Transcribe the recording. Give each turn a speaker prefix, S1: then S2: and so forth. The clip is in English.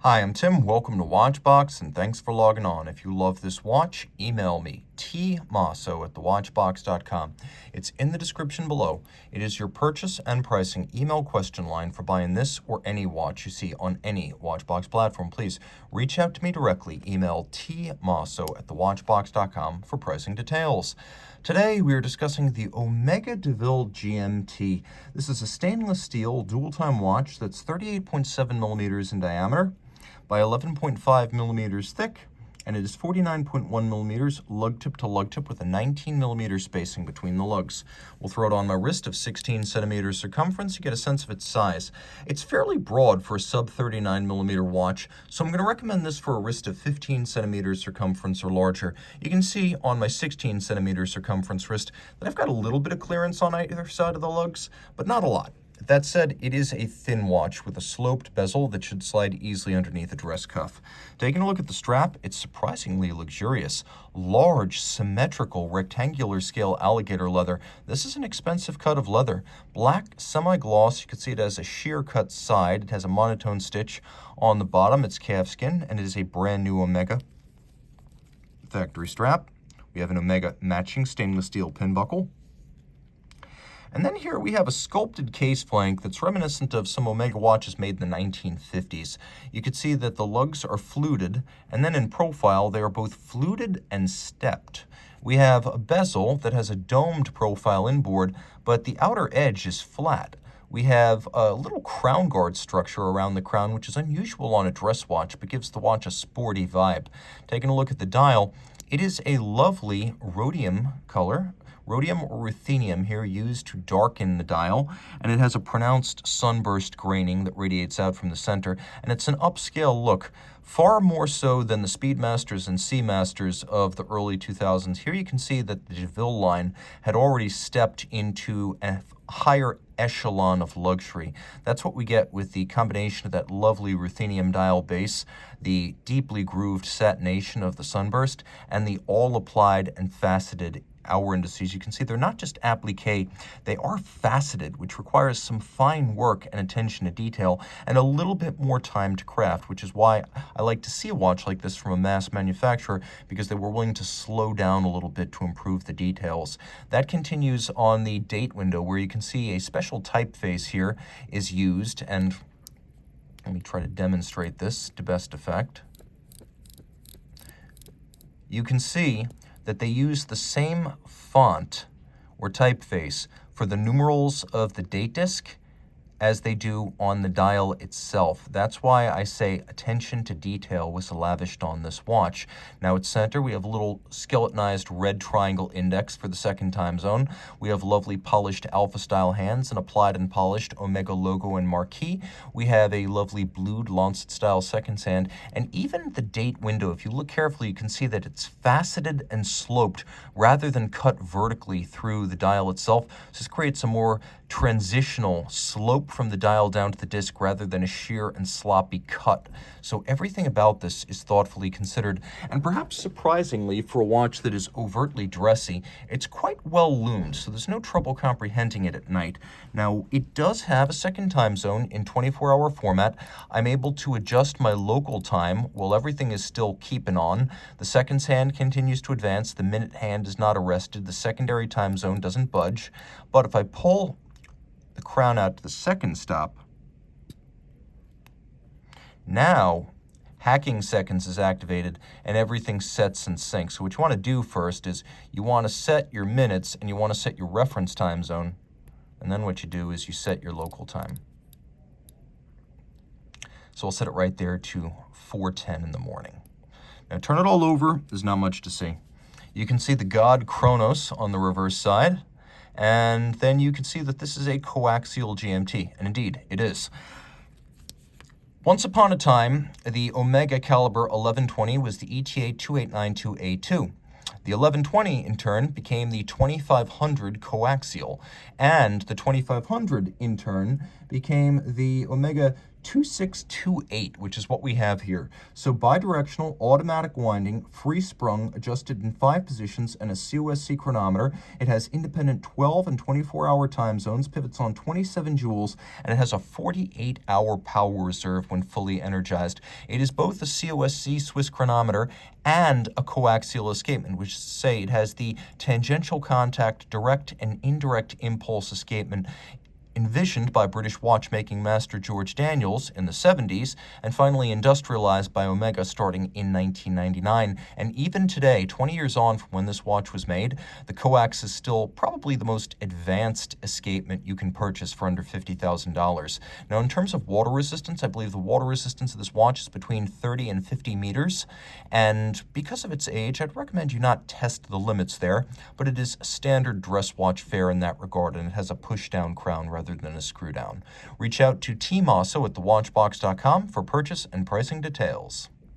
S1: Hi, I'm Tim. Welcome to Watchbox, and thanks for logging on. If you love this watch, email me, tmosso@thewatchbox.com. It's in the description below. It is your purchase and pricing email question line for buying this or any watch you see on any Watchbox platform. Please reach out to me directly. Email tmosso@thewatchbox.com for pricing details. Today, we are discussing the Omega de Ville GMT. This is a stainless steel dual-time watch that's 38.7 millimeters in diameter by 11.5 millimeters thick, and it is 49.1 millimeters lug tip to lug tip with a 19 millimeter spacing between the lugs. We'll throw it on my wrist of 16 centimeters circumference. You get a sense of its size. It's fairly broad for a sub 39 millimeter watch, so I'm going to recommend this for a wrist of 15 centimeters circumference or larger. You can see on my 16 centimeter circumference wrist that I've got a little bit of clearance on either side of the lugs, but not a lot. That said, it is a thin watch with a sloped bezel that should slide easily underneath a dress cuff. Taking a look at the strap, it's surprisingly luxurious. Large, symmetrical, rectangular scale alligator leather. This is an expensive cut of leather. Black, semi-gloss. You can see it has a sheer cut side. It has a monotone stitch on the bottom. It's calf skin, and it is a brand new Omega factory strap. We have an Omega matching stainless steel pin buckle. And then here we have a sculpted case flank that's reminiscent of some Omega watches made in the 1950s. You can see that the lugs are fluted, and then in profile they are both fluted and stepped. We have a bezel that has a domed profile inboard, but the outer edge is flat. We have a little crown guard structure around the crown, which is unusual on a dress watch, but gives the watch a sporty vibe. Taking a look at the dial, it is a lovely rhodium color. Rhodium or ruthenium here used to darken the dial, and it has a pronounced sunburst graining that radiates out from the center, and it's an upscale look, far more so than the Speedmasters and Seamasters of the early 2000s. Here you can see that the de Ville line had already stepped into a higher echelon of luxury. That's what we get with the combination of that lovely ruthenium dial base, the deeply grooved satination of the sunburst, and the all-applied and faceted hour indices. You can see they're not just applique, they are faceted, which requires some fine work and attention to detail and a little bit more time to craft, which is why I like to see a watch like this from a mass manufacturer, because they were willing to slow down a little bit to improve the details. That continues on the date window, where you can see a special typeface here is used, and let me try to demonstrate this to best effect. You can see that they use the same font or typeface for the numerals of the date disc as they do on the dial itself. That's why I say attention to detail was lavished on this watch. Now at center, we have a little skeletonized red triangle index for the second time zone. We have lovely polished alpha style hands and applied and polished Omega logo and marquee. We have a lovely blued Lancet style seconds hand, and even the date window, if you look carefully, you can see that it's faceted and sloped rather than cut vertically through the dial itself. So this creates a more transitional slope from the dial down to the disc rather than a sheer and sloppy cut. So everything about this is thoughtfully considered, and perhaps surprisingly for a watch that is overtly dressy, it's quite well loomed, so there's no trouble comprehending it at night. Now, it does have a second time zone in 24-hour format. I'm able to adjust my local time while everything is still keeping on. The seconds hand continues to advance, the minute hand is not arrested, the secondary time zone doesn't budge, but if I pull the crown out to the second stop, now hacking seconds is activated and everything sets and syncs. So what you want to do first is you want to set your minutes and you want to set your reference time zone, and then what you do is you set your local time. So I'll set it right there to 4:10 in the morning. Now turn it all over, there's not much to see. You can see the god Kronos on the reverse side, and then you can see that this is a coaxial GMT, and indeed, it is. Once upon a time, the Omega caliber 1120 was the ETA 2892A2. The 1120, in turn, became the 2500 coaxial, and the 2500, in turn, became the Omega 2628, which is what we have here. So bidirectional, automatic winding, free sprung, adjusted in 5 positions, and a COSC chronometer. It has independent 12 and 24-hour time zones, pivots on 27 joules, and it has a 48-hour power reserve when fully energized. It is both a COSC Swiss chronometer and a coaxial escapement, which is to say it has the tangential contact, direct and indirect impulse escapement envisioned by British watchmaking master George Daniels in the 70s, and finally industrialized by Omega starting in 1999. And even today, 20 years on from when this watch was made, the Coax is still probably the most advanced escapement you can purchase for under $50,000. Now, in terms of water resistance, I believe the water resistance of this watch is between 30 and 50 meters, and because of its age, I'd recommend you not test the limits there, but it is standard dress watch fare in that regard, and it has a push-down crown rather than a screw down. Reach out to Team Mosso at thewatchbox.com for purchase and pricing details.